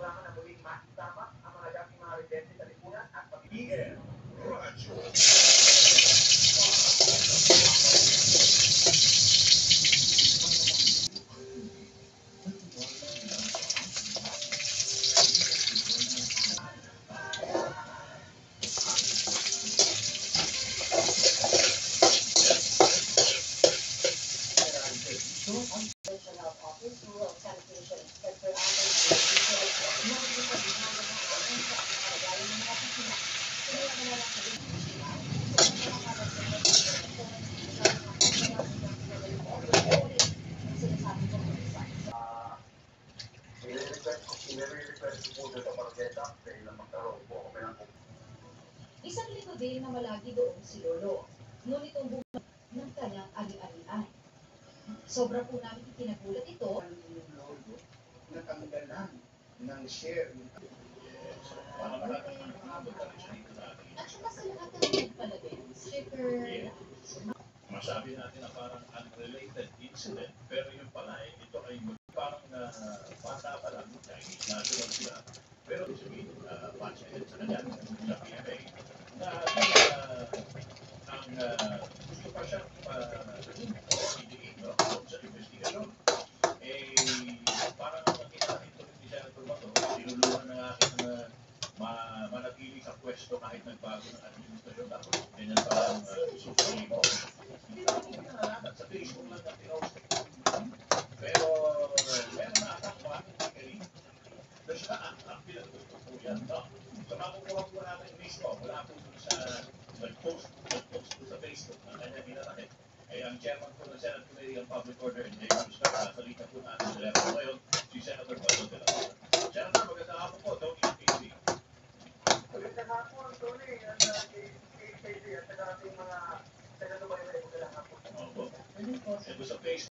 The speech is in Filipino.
programa na muling makitama ang mga dating mga residente sa lipunan at PM Radyo. Isang linggo din na malagi doon si Lolo, ngunit umbuman ng kanyang ari-arian. Sobra po namin ikinagulat ito. Yung Lolo, natanggalan ng share. Para malaki umabot na rin siya dito dati. At saka sa lahat ng nagpalagay, sticker. Masabi natin na parang unrelated incident, pero yung pala ito ay parang bata pa lang, Chinese national sila. Pero sabihin, watch ahead sa kanya, sa PMA, na ang gusto pa siyang idiin sa investigation. Parang ang nakita ito ni Senator Bato, sinuluhan ng aking manatili sa pwesto kahit nagbago ng administrasyon. Tapos, ganyan parang susunin mo. Hindi naman hindi pinangalanan sa Facebook lang na pinost. Pero, meron na anak ko aking pagaling. Kasi ang pinagpusto po yan. So, makukuha po natin mismo. Wala po sa nag-post po sa Facebook na kanya pinatake. Ang chairman po ng Senate Committee on Public Order and Neighborhood Stuff, salita po natin sa level ngayon, si Senator Bato de la Rosa. Senator, magandang hapon po. Tony TV. Magandang hapon, Tony, at KKB at saka ating mga senador. Magandang hapon. Opo. Ito sa Facebook.